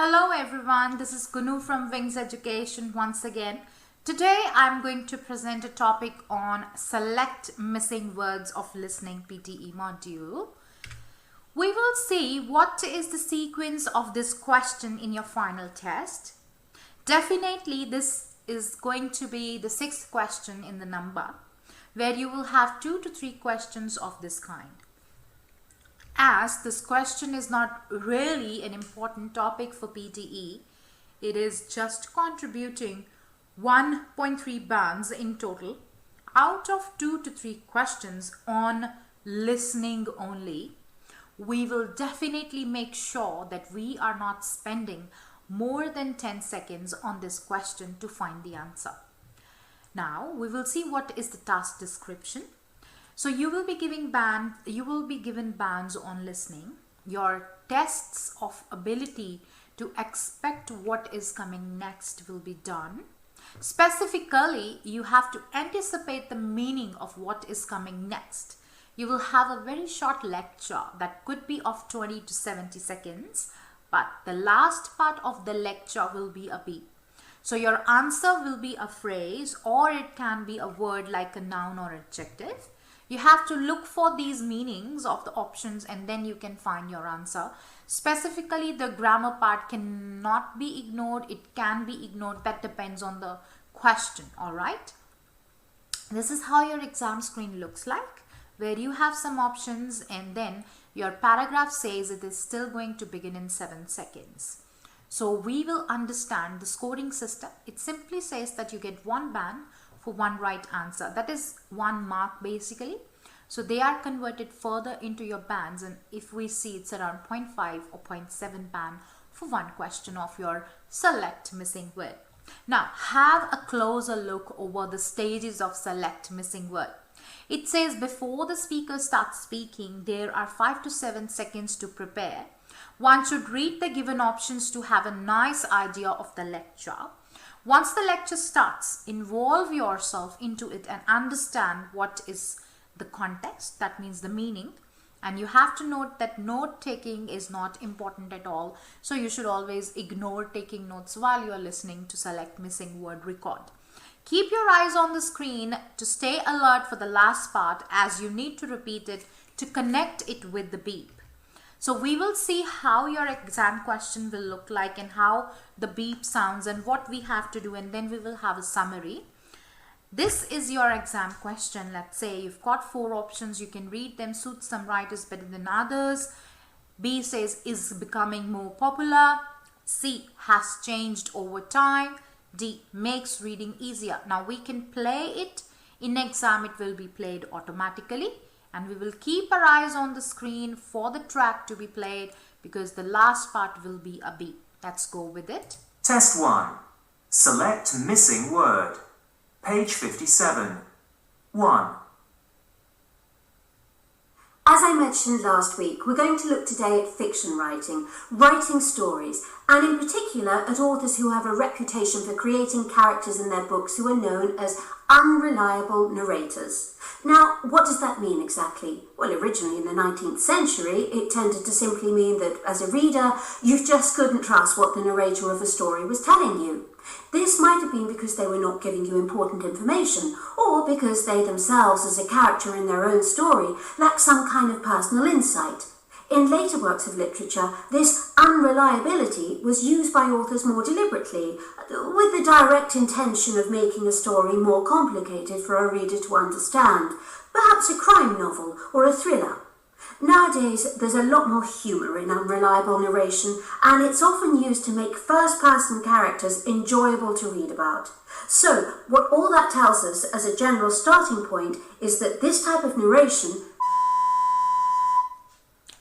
Hello everyone, this is Kunu from Wings Education once again. Today I'm going to present a topic on select missing words of listening PTE module. We will see what is the sequence of this question in your final test. Definitely this is going to be the 6th question in the number, where you will have 2 to 3 questions of this kind. As this question is not really an important topic for PTE, it is just contributing 1.3 bands in total out of 2 to 3 questions on listening only. We will definitely make sure that we are not spending more than 10 seconds on this question to find the answer. Now we will see what is the task description. So you will be given bands on listening. Your tests of ability to expect what is coming next will be done. Specifically, you have to anticipate the meaning of what is coming next. You will have a very short lecture that could be of 20 to 70 seconds, but the last part of the lecture will be a beep. So your answer will be a phrase, or it can be a word like a noun or adjective. You have to look for these meanings of the options and then you can find your answer. Specifically, the grammar part cannot be ignored. It can be ignored. That depends on the question. All right. This is how your exam screen looks like, where you have some options and then your paragraph says it is still going to begin in 7 seconds. So we will understand the scoring system. It simply says that you get 1 band for 1 right answer. That is 1 mark basically. So they are converted further into your bands, and if we see it's around 0.5 or 0.7 band for 1 question of your select missing word. Now have a closer look over the stages of select missing word. It says before the speaker starts speaking, there are 5 to 7 seconds to prepare. One should read the given options to have a nice idea of the lecture. Once the lecture starts, involve yourself into it and understand what is the context, that means the meaning. And you have to note that note taking is not important at all. So you should always ignore taking notes while you are listening to select missing word record. Keep your eyes on the screen to stay alert for the last part, as you need to repeat it to connect it with the beep. So we will see how your exam question will look like and how the beep sounds and what we have to do, and then we will have a summary. This is your exam question. Let's say you've got 4 options. You can read them. Suits some writers better than others. B says is becoming more popular. C has changed over time. D makes reading easier. Now we can play it. In exam it will be played automatically. And we will keep our eyes on the screen for the track to be played, because the last part will be a beep. Let's go with it. Test 1. Select missing word. Page 57. 1. As I mentioned last week, we're going to look today at fiction writing, writing stories, and in particular at authors who have a reputation for creating characters in their books who are known as unreliable narrators. Now, what does that mean exactly? Well, originally in the 19th century, it tended to simply mean that as a reader, you just couldn't trust what the narrator of a story was telling you. This might have been because they were not giving you important information, or because they themselves, as a character in their own story, lacked some kind of personal insight. In later works of literature, this unreliability was used by authors more deliberately, with the direct intention of making a story more complicated for a reader to understand, perhaps a crime novel or a thriller. Nowadays, there's a lot more humour in unreliable narration, and it's often used to make first-person characters enjoyable to read about. So, what all that tells us as a general starting point is that this type of narration...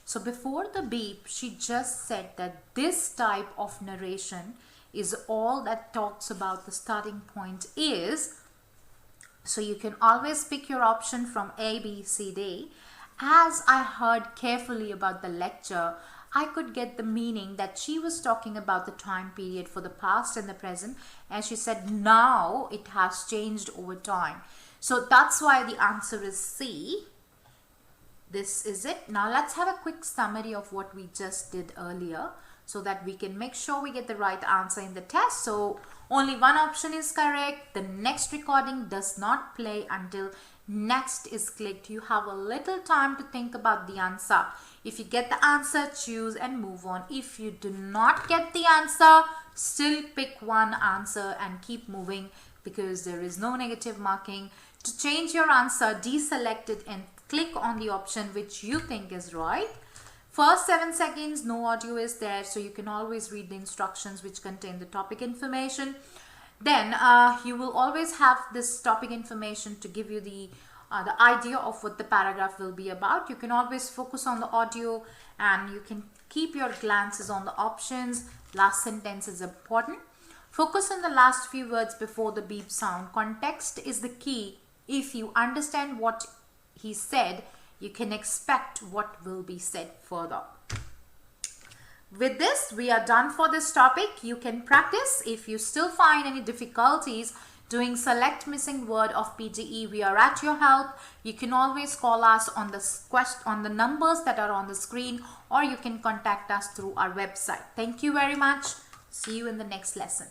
So before the beep, she just said that this type of narration is all that talks about the starting point is. So you can always pick your option from A, B, C, D. As I heard carefully about the lecture, I could get the meaning that she was talking about the time period for the past and the present, and she said now it has changed over time. So that's why the answer is C. This is it. Now let's have a quick summary of what we just did earlier so that we can make sure we get the right answer in the test. So only one option is correct. The next recording does not play until next is clicked. You have a little time to think about the answer. If you get the answer, choose and move on. If you do not get the answer, still pick one answer and keep moving, because there is no negative marking. To change your answer, deselect it and click on the option which you think is right. First 7 seconds, no audio is there, so you can always read the instructions which contain the topic information. Then you will always have this topic information to give you the idea of what the paragraph will be about. You can always focus on the audio and you can keep your glances on the options. Last sentence is important. Focus on the last few words before the beep sound. Context is the key. If you understand what he said, you can expect what will be said further. With this, we are done for this topic. You can practice. If you still find any difficulties doing select missing word of PTE, we are at your help. You can always call us on the numbers that are on the screen, or you can contact us through our website. Thank you very much. See you in the next lesson.